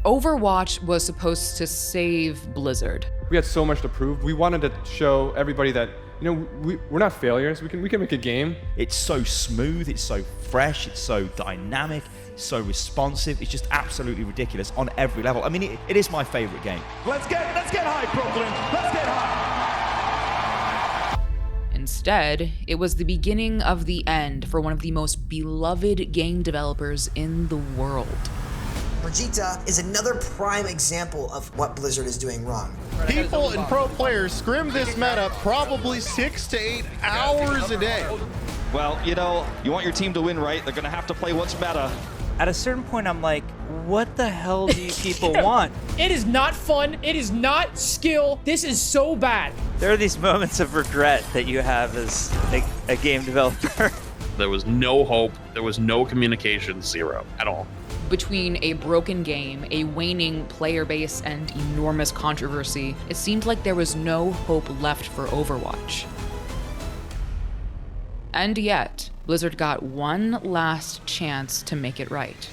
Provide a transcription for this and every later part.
Overwatch was supposed to save Blizzard. We had so much to prove. We wanted to show everybody that, we're not failures. We can make a game. It's so smooth, it's so fresh, it's so dynamic, it's so responsive. It's just absolutely ridiculous on every level. I mean, it is my favorite game. Let's get high, Brooklyn. Let's get high. Instead, it was the beginning of the end for one of the most beloved game developers in the world. Vegeta is another prime example of what Blizzard is doing wrong. People and pro players scrim this meta probably 6 to 8 hours a day. Well, you want your team to win, right? They're going to have to play what's meta. At a certain point, I'm like, what the hell do you people want? It is not fun. It is not skill. This is so bad. There are these moments of regret that you have as a game developer. There was no hope. There was no communication, zero at all. Between a broken game, a waning player base, and enormous controversy, it seemed like there was no hope left for Overwatch. And yet, Blizzard got one last chance to make it right.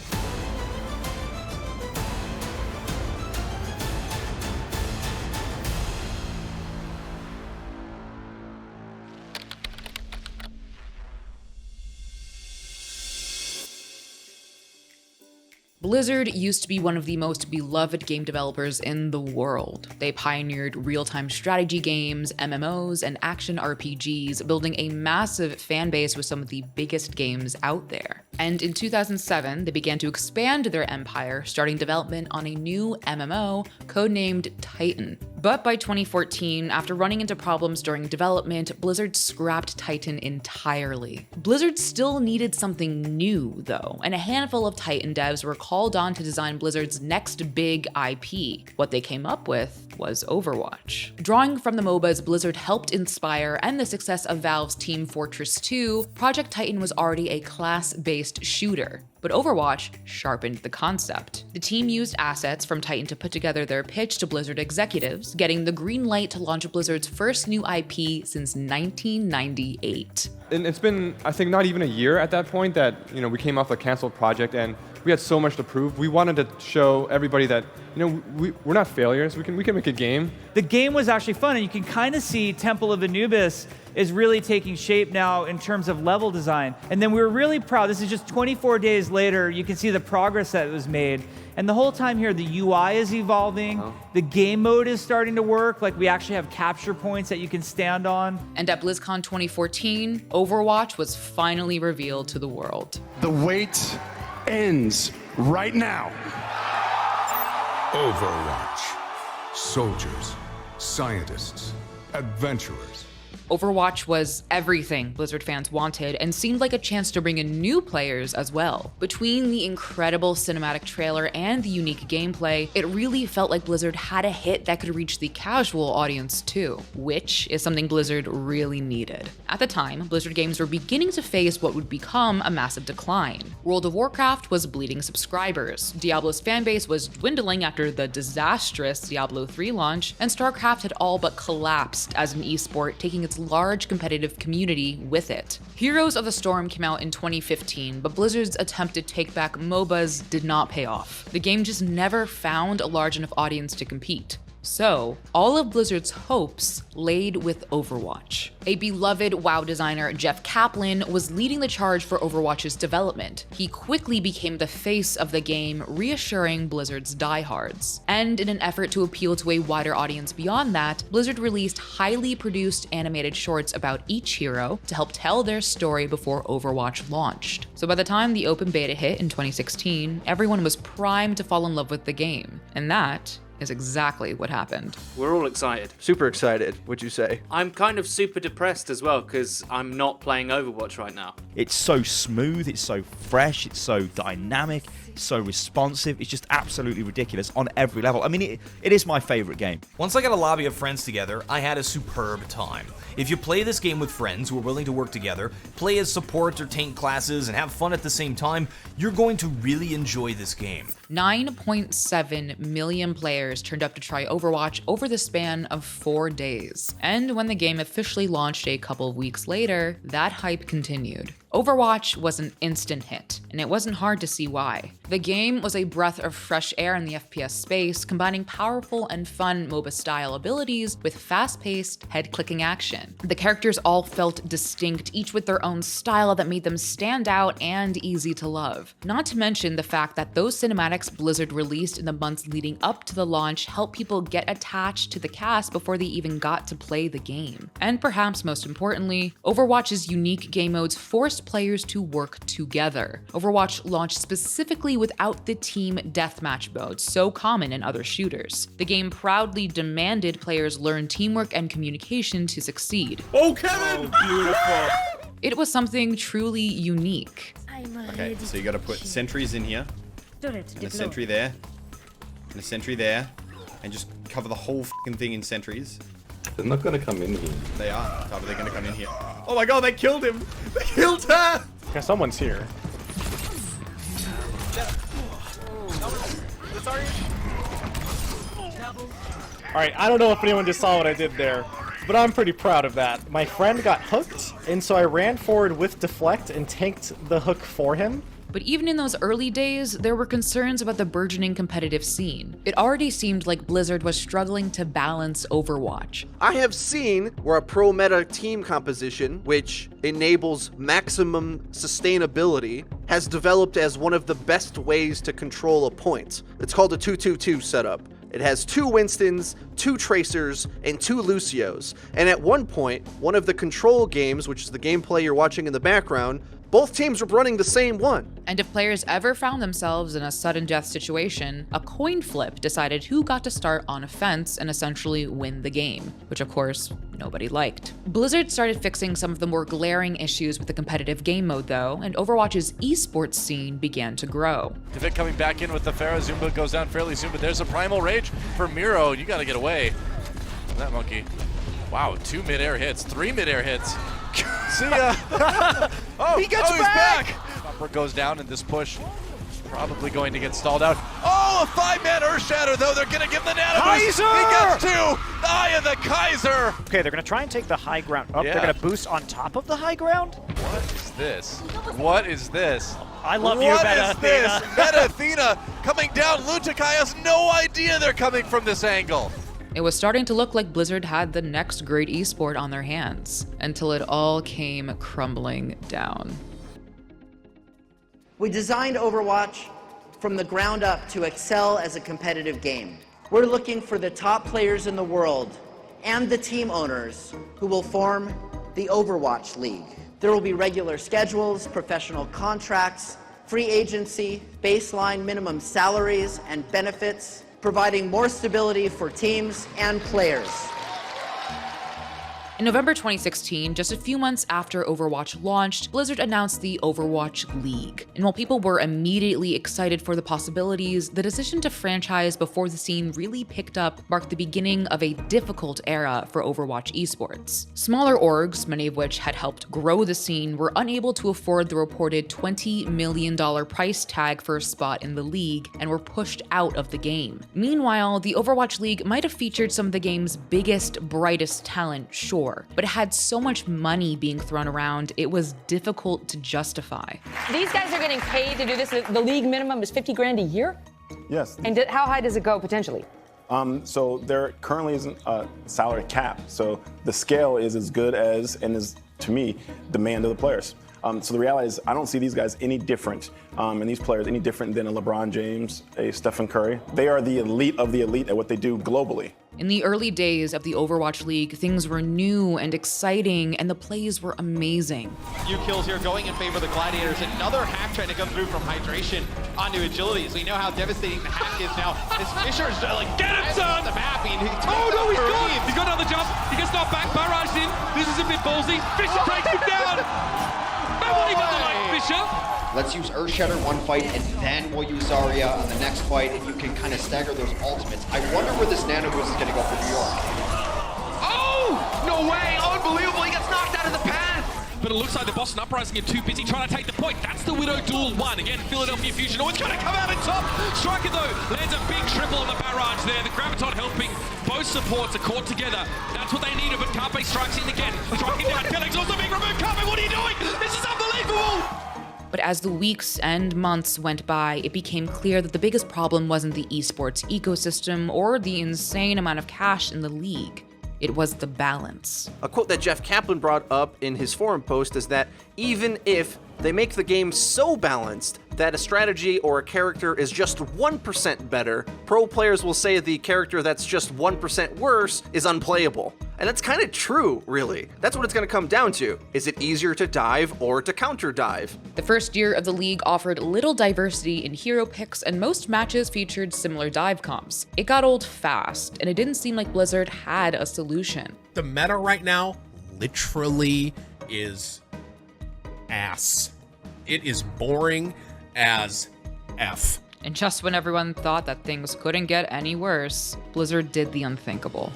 Blizzard used to be one of the most beloved game developers in the world. They pioneered real-time strategy games, MMOs, and action RPGs, building a massive fan base with some of the biggest games out there. And in 2007, they began to expand their empire, starting development on a new MMO codenamed Titan. But by 2014, after running into problems during development, Blizzard scrapped Titan entirely. Blizzard still needed something new, though, and a handful of Titan devs were called on to design Blizzard's next big IP. What they came up with was Overwatch. Drawing from the MOBAs Blizzard helped inspire and the success of Valve's Team Fortress 2, Project Titan was already a class-based shooter. But Overwatch sharpened the concept. The team used assets from Titan to put together their pitch to Blizzard executives, getting the green light to launch Blizzard's first new IP since 1998. And it's been, I think, not even a year at that point that, we came off a canceled project and we had so much to prove. We wanted to show everybody that, we're not failures. We can make a game. The game was actually fun, and you can kind of see Temple of Anubis is really taking shape now in terms of level design. And then we were really proud. This is just 24 days later. You can see the progress that was made. And the whole time here, the UI is evolving. The game mode is starting to work. Like, we actually have capture points that you can stand on. And at BlizzCon 2014, Overwatch was finally revealed to the world. The wait ends right now. Overwatch. Soldiers, scientists, adventurers. Overwatch was everything Blizzard fans wanted and seemed like a chance to bring in new players as well. Between the incredible cinematic trailer and the unique gameplay, it really felt like Blizzard had a hit that could reach the casual audience too, which is something Blizzard really needed. At the time, Blizzard games were beginning to face what would become a massive decline. World of Warcraft was bleeding subscribers, Diablo's fanbase was dwindling after the disastrous Diablo 3 launch, and StarCraft had all but collapsed as an esport, taking its large competitive community with it. Heroes of the Storm came out in 2015, but Blizzard's attempt to take back MOBAs did not pay off. The game just never found a large enough audience to compete. So, all of Blizzard's hopes laid with Overwatch. A beloved WoW designer, Jeff Kaplan, was leading the charge for Overwatch's development. He quickly became the face of the game, reassuring Blizzard's diehards. And in an effort to appeal to a wider audience beyond that, Blizzard released highly produced animated shorts about each hero to help tell their story before Overwatch launched. So by the time the open beta hit in 2016, everyone was primed to fall in love with the game. And that is exactly what happened. We're all excited. Super excited, would you say? I'm kind of super depressed as well because I'm not playing Overwatch right now. It's so smooth, it's so fresh, it's so dynamic, it's so responsive. It's just absolutely ridiculous on every level. I mean, it is my favorite game. Once I got a lobby of friends together, I had a superb time. If you play this game with friends who are willing to work together, play as support or tank classes, and have fun at the same time, you're going to really enjoy this game. 9.7 million players turned up to try Overwatch over the span of 4 days. And when the game officially launched a couple of weeks later, that hype continued. Overwatch was an instant hit, and it wasn't hard to see why. The game was a breath of fresh air in the FPS space, combining powerful and fun MOBA-style abilities with fast-paced, head-clicking action. The characters all felt distinct, each with their own style that made them stand out and easy to love. Not to mention the fact that those cinematics Blizzard released in the months leading up to the launch helped people get attached to the cast before they even got to play the game. And perhaps most importantly, Overwatch's unique game modes forced players to work together. Overwatch launched specifically without the team deathmatch mode, so common in other shooters. The game proudly demanded players learn teamwork and communication to succeed. Oh, Kevin! Oh, beautiful. It was something truly unique. Okay, so you gotta put sentries in here, and a sentry there, and a sentry there, and just cover the whole f***ing thing in sentries. They're not gonna come in here. They are. How are they gonna come in here? Oh my god, they killed him! They killed her! Yeah, someone's here. Alright, I don't know if anyone just saw what I did there, but I'm pretty proud of that. My friend got hooked, and so I ran forward with deflect and tanked the hook for him. But even in those early days, there were concerns about the burgeoning competitive scene. It already seemed like Blizzard was struggling to balance Overwatch. I have seen where a pro meta team composition, which enables maximum sustainability, has developed as one of the best ways to control a point. It's called a 2-2-2 setup. It has 2 Winstons, 2 Tracers, and 2 Lucios. And at one point, one of the control games, which is the gameplay you're watching in the background, both teams were running the same one. And if players ever found themselves in a sudden death situation, a coin flip decided who got to start on offense and essentially win the game, which of course, nobody liked. Blizzard started fixing some of the more glaring issues with the competitive game mode though, and Overwatch's esports scene began to grow. Divit coming back in with the Pharah. Zumba goes down fairly soon, but there's a Primal Rage for Miro. You gotta get away from that monkey. Wow, 2 mid-air hits, 3 mid-air hits. See ya! Oh, he gets he's back! Upper goes down in this push. Probably going to get stalled out. Oh, a 5-man Earth Shatter, though. They're going to give the nano boost. Kaiser! He gets 2! The Eye of the Kaiser! Okay, they're going to try and take the high ground up. Yeah. They're going to boost on top of the high ground? What is this? What is this? I love you, What Meta is this? Athena. Meta Athena coming down. Lutakai has no idea they're coming from this angle. It was starting to look like Blizzard had the next great esport on their hands, until it all came crumbling down. We designed Overwatch from the ground up to excel as a competitive game. We're looking for the top players in the world and the team owners who will form the Overwatch League. There will be regular schedules, professional contracts, free agency, baseline minimum salaries and benefits, providing more stability for teams and players. In November 2016, just a few months after Overwatch launched, Blizzard announced the Overwatch League. And while people were immediately excited for the possibilities, the decision to franchise before the scene really picked up marked the beginning of a difficult era for Overwatch esports. Smaller orgs, many of which had helped grow the scene, were unable to afford the reported $20 million price tag for a spot in the league and were pushed out of the game. Meanwhile, the Overwatch League might have featured some of the game's biggest, brightest talent, sure, but it had so much money being thrown around, it was difficult to justify. These guys are getting paid to do this. The league minimum is 50 grand a year? Yes. And how high does it go potentially? So there currently isn't a salary cap. So the scale is as good as, and is, to me, demand of the players. So the reality is, I don't see these guys any different, and these players any different than a LeBron James, a Stephen Curry. They are the elite of the elite at what they do globally. In the early days of the Overwatch League, things were new and exciting, and the plays were amazing. Few kills here going in favor of the Gladiators. Another hack trying to come through from Hydration onto Agility. So you know how devastating the hack is now. As Fisher's like, get him, son! The map, and oh no, he's gone! He's got another jump. He gets knocked back, barraged in. This is a bit ballsy. Fisher takes him down! Fisher. Let's use Earthshatter one fight, and then we'll use Zarya on the next fight, and you can kind of stagger those ultimates. I wonder where this nano boost is going to go for New York. Oh! No way! Unbelievable! He gets knocked out of the path! but it looks like the Boston Uprising are too busy trying to take the point. That's the Widow duel 1. Again, Philadelphia Fusion always going to come out on top. Striker, though, lands a big triple on the barrage there. The Graviton helping. Both supports are caught together. That's what they needed, but Carpe strikes in again. Striking down. Felix also being removed. Carpe, what are you doing? This is unbelievable! But as the weeks and months went by, it became clear that the biggest problem wasn't the esports ecosystem or the insane amount of cash in the league. It was the balance. A quote that Jeff Kaplan brought up in his forum post is that even if they make the game so balanced that a strategy or a character is just 1% better, pro players will say the character that's just 1% worse is unplayable. And that's kind of true, really. That's what it's going to come down to. Is it easier to dive or to counter dive? The first year of the league offered little diversity in hero picks, and most matches featured similar dive comps. It got old fast, and it didn't seem like Blizzard had a solution. The meta right now literally is ass. It is boring as F. And just when everyone thought that things couldn't get any worse, Blizzard did the unthinkable.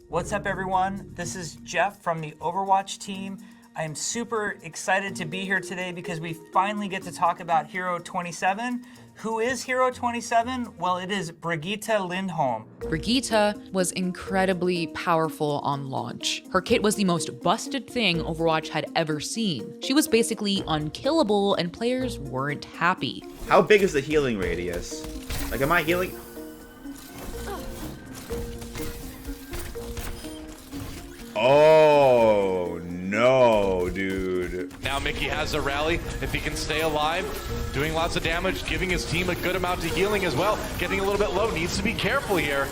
What's up, everyone? This is Jeff from the Overwatch team. I am super excited to be here today because we finally get to talk about Hero 27. Who is Hero 27? Well, it is Brigitte Lindholm. Brigitte was incredibly powerful on launch. Her kit was the most busted thing Overwatch had ever seen. She was basically unkillable, and players weren't happy. How big is the healing radius? Like, am I healing? Oh, no, dude. Now Mickey has a rally. If he can stay alive, doing lots of damage, giving his team a good amount of healing as well. Getting a little bit low, needs to be careful here.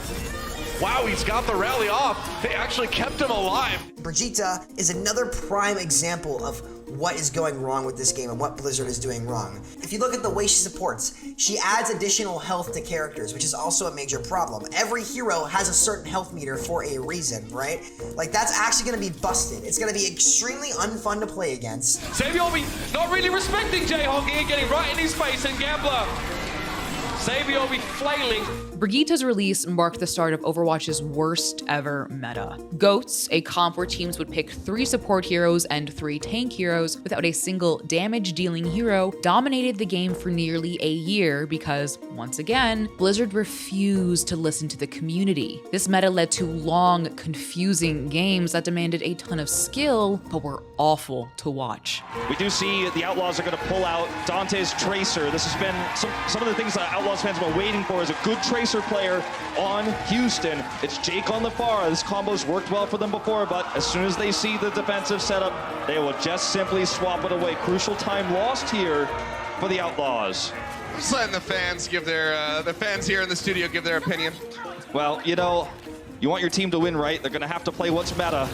Wow, he's got the rally off. They actually kept him alive. Brigitte is another prime example of what is going wrong with this game and what Blizzard is doing wrong. If you look at the way she supports, she adds additional health to characters, which is also a major problem. Every hero has a certain health meter for a reason, right? Like, that's actually gonna be busted. It's gonna be extremely unfun to play against. Saviobi not really respecting Jayhawk here, getting right in his face, and Gambler. Saviobi flailing. Brigitte's release marked the start of Overwatch's worst ever meta. Goats, a comp where teams would pick 3 support heroes and 3 tank heroes without a single damage-dealing hero, dominated the game for nearly a year because, once again, Blizzard refused to listen to the community. This meta led to long, confusing games that demanded a ton of skill, but were awful to watch. We do see the Outlaws are going to pull out Dante's Tracer. This has been some of the things that Outlaws fans have been waiting for, is a good Tracer player on Houston. It's Jake on the far. This combo's worked well for them before, but as soon as they see the defensive setup, they will just simply swap it away. Crucial time lost here for the Outlaws. Just letting the fans give their, the fans here in the studio give their opinion. Well, you know, you want your team to win, right? They're going to have to play what's meta.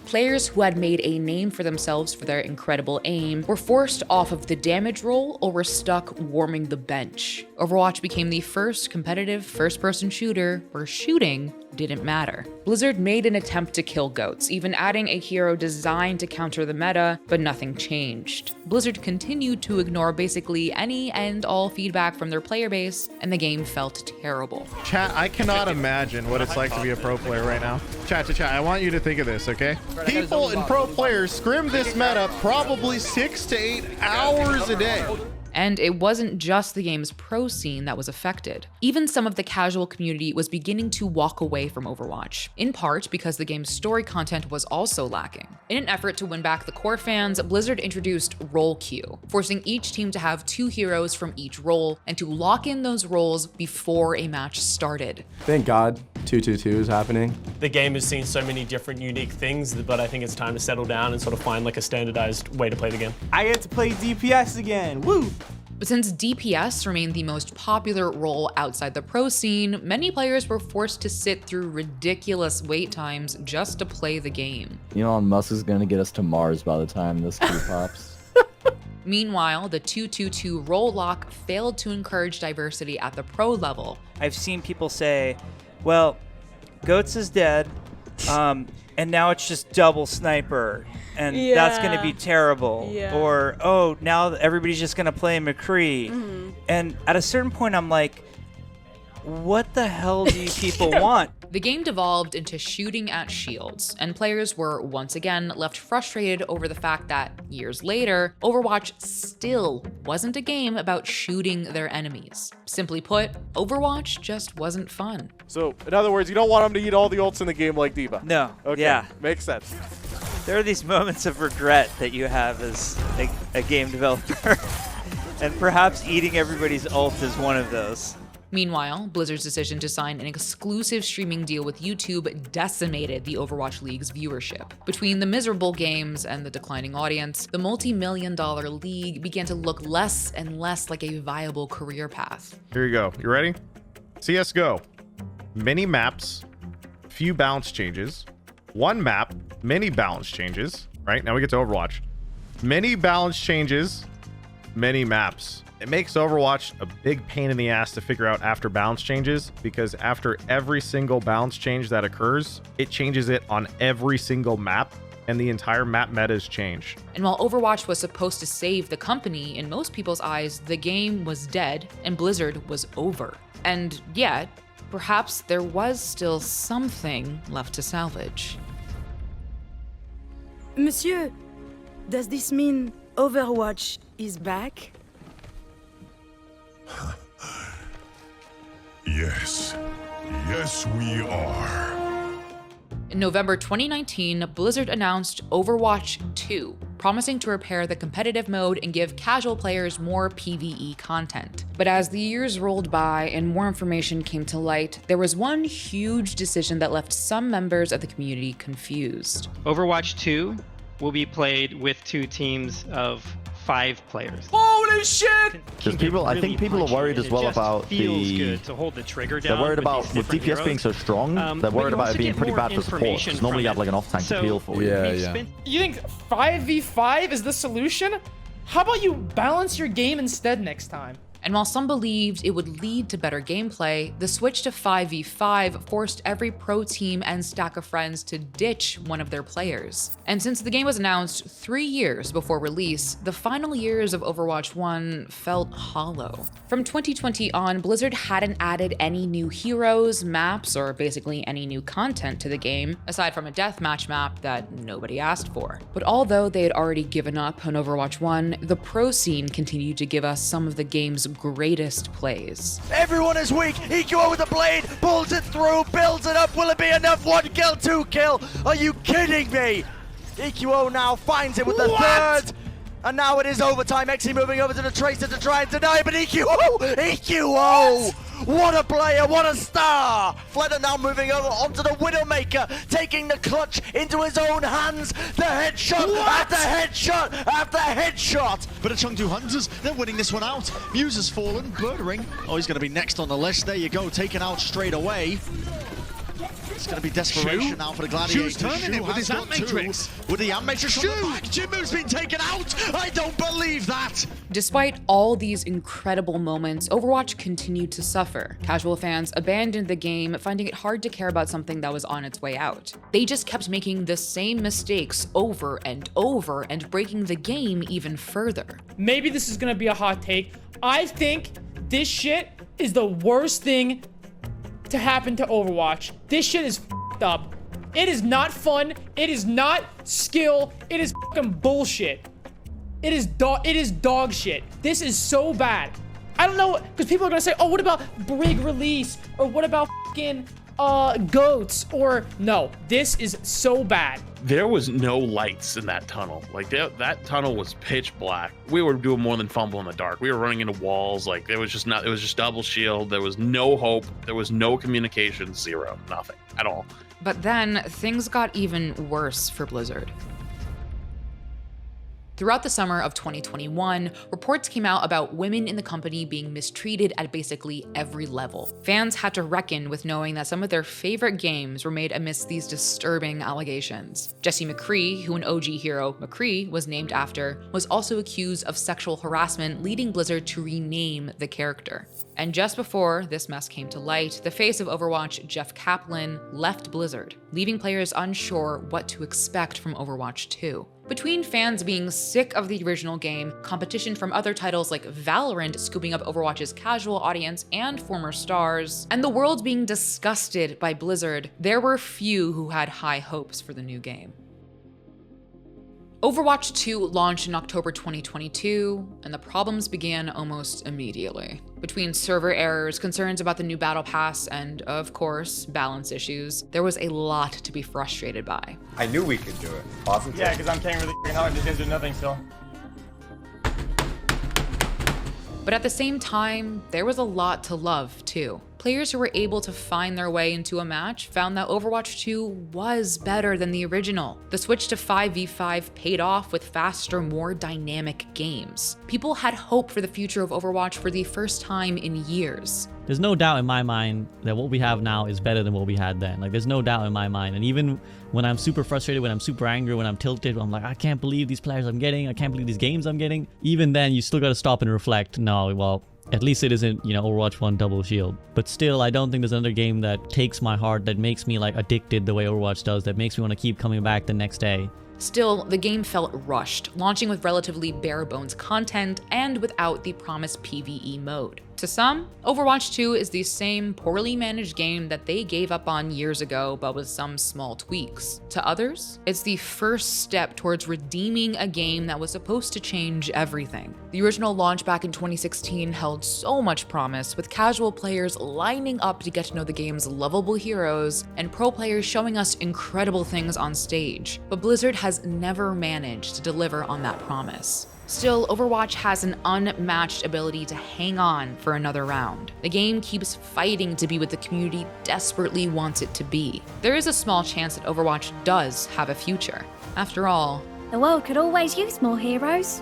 Players who had made a name for themselves for their incredible aim were forced off of the damage roll or were stuck warming the bench. Overwatch became the first competitive first-person shooter where shooting didn't matter. Blizzard made an attempt to kill goats, even adding a hero designed to counter the meta, but nothing changed. Blizzard continued to ignore basically any and all feedback from their player base, and the game felt terrible. Chat, I cannot imagine what it's like to be a pro player right now. Chat, I want you to think of this, okay? People and pro players scrim this meta probably 6 to 8 hours a day. And it wasn't just the game's pro scene that was affected. Even some of the casual community was beginning to walk away from Overwatch, in part because the game's story content was also lacking. In an effort to win back the core fans, Blizzard introduced role queue, forcing each team to have 2 heroes from each role and to lock in those roles before a match started. Thank God 2-2-2 is happening. The game has seen so many different unique things, but I think it's time to settle down and sort of find like a standardized way to play the game. I get to play DPS again, woo! But since DPS remained the most popular role outside the pro scene, many players were forced to sit through ridiculous wait times just to play the game. Elon Musk is going to get us to Mars by the time this queue pops. Meanwhile, the 2-2-2 role lock failed to encourage diversity at the pro level. I've seen people say, well, Goats is dead, and now it's just double sniper, and that's going to be terrible. Or, oh, now everybody's just going to play McCree. And at a certain point, I'm like, what the hell do you people want? The game devolved into shooting at shields, and players were once again left frustrated over the fact that, years later, Overwatch still wasn't a game about shooting their enemies. Simply put, Overwatch just wasn't fun. So, in other words, you don't want them to eat all the ults in the game like D.Va. No. Okay. Yeah. Makes sense. There are these moments of regret that you have as a game developer, and perhaps eating everybody's ult is one of those. Meanwhile, Blizzard's decision to sign an exclusive streaming deal with YouTube decimated the Overwatch League's viewership. Between the miserable games and the declining audience, the multi-million-dollar league began to look less and less like a viable career path. Here you go. You ready? CSGO. Many maps, few balance changes. One map, many balance changes. Right? Now we get to Overwatch. Many balance changes, many maps. It makes Overwatch a big pain in the ass to figure out after balance changes, because after every single balance change that occurs, it changes it on every single map, and the entire map metas change. And while Overwatch was supposed to save the company, in most people's eyes, the game was dead and Blizzard was over. And yet, perhaps there was still something left to salvage. Monsieur, does this mean Overwatch is back? Yes. Yes, we are. In November 2019, Blizzard announced Overwatch 2, promising to repair the competitive mode and give casual players more PvE content. But as the years rolled by and more information came to light, there was one huge decision that left some members of the community confused. Overwatch 2 will be played with 2 teams of 5 players. Holy shit! Because people, I think people are worried as well about feels good to hold the trigger down. They're worried about with DPS being so strong. They're worried about it being pretty bad for support. Because normally you have like an off tank to peel for you. Yeah. You think 5v5 is the solution? How about you balance your game instead next time? And while some believed it would lead to better gameplay, the switch to 5v5 forced every pro team and stack of friends to ditch one of their players. And since the game was announced 3 years before release, the final years of Overwatch 1 felt hollow. From 2020 on, Blizzard hadn't added any new heroes, maps, or basically any new content to the game, aside from a deathmatch map that nobody asked for. But although they had already given up on Overwatch 1, the pro scene continued to give us some of the game's greatest plays. Everyone is weak. EQO with the blade, pulls it through, builds it up. Will it be enough? 1 kill, 2 kill. Are you kidding me? EQO now finds it with the third. And now it is overtime. Exy moving over to the Tracer to try and deny, but EQO! What a player, what a star! Fleder now moving over onto the Widowmaker, taking the clutch into his own hands. The headshot after headshot after headshot. But the Chengdu Hunters, they're winning this one out. Muse has fallen, Birdering. Oh, he's going to be next on the list. There you go, taken out straight away. It's going to be desperation now for the Gladiators. Shu's turning it with his Ant Matrix. With the Ant Matrix from the back. Jimbo's been taken out. I don't believe that. Despite all these incredible moments, Overwatch continued to suffer. Casual fans abandoned the game, finding it hard to care about something that was on its way out. They just kept making the same mistakes over and over and breaking the game even further. Maybe this is gonna be a hot take. I think this shit is the worst thing to happen to Overwatch. This shit is f***ed up. It is not fun. It is not skill. It is fucking bullshit. It is dog shit. This is so bad. I don't know, because people are gonna say, oh, what about Brig Release? Or what about fucking goats? Or no, this is so bad. There was no lights in that tunnel. Like that tunnel was pitch black. We were doing more than fumble in the dark. We were running into walls. Like it was just double shield. There was no hope. There was no communication, zero, nothing at all. But then things got even worse for Blizzard. Throughout the summer of 2021, reports came out about women in the company being mistreated at basically every level. Fans had to reckon with knowing that some of their favorite games were made amidst these disturbing allegations. Jesse McCree, who an OG hero, McCree, was named after, was also accused of sexual harassment, leading Blizzard to rename the character. And just before this mess came to light, the face of Overwatch, Jeff Kaplan, left Blizzard, leaving players unsure what to expect from Overwatch 2. Between fans being sick of the original game, competition from other titles like Valorant scooping up Overwatch's casual audience and former stars, and the world being disgusted by Blizzard, there were few who had high hopes for the new game. Overwatch 2 launched in October 2022, and the problems began almost immediately. Between server errors, concerns about the new battle pass, and, of course, balance issues, there was a lot to be frustrated by. I knew we could do it. Awesome. Yeah, because I'm playing really hard. This game's doing nothing still. But at the same time, there was a lot to love, too. Players who were able to find their way into a match found that Overwatch 2 was better than the original. The switch to 5v5 paid off with faster, more dynamic games. People had hope for the future of Overwatch for the first time in years. There's no doubt in my mind that what we have now is better than what we had then. Like, there's no doubt in my mind. And even when I'm super frustrated, when I'm super angry, when I'm tilted, I'm like, I can't believe these players I'm getting. I can't believe these games I'm getting. Even then, you still got to stop and reflect. No, well, at least it isn't, Overwatch 1 double shield. But still, I don't think there's another game that takes my heart, that makes me like addicted the way Overwatch does, that makes me want to keep coming back the next day. Still, the game felt rushed, launching with relatively bare-bones content and without the promised PvE mode. To some, Overwatch 2 is the same poorly managed game that they gave up on years ago, but with some small tweaks. To others, it's the first step towards redeeming a game that was supposed to change everything. The original launch back in 2016 held so much promise, with casual players lining up to get to know the game's lovable heroes, and pro players showing us incredible things on stage. But Blizzard has never managed to deliver on that promise. Still, Overwatch has an unmatched ability to hang on for another round. The game keeps fighting to be what the community desperately wants it to be. There is a small chance that Overwatch does have a future. After all, the world could always use more heroes.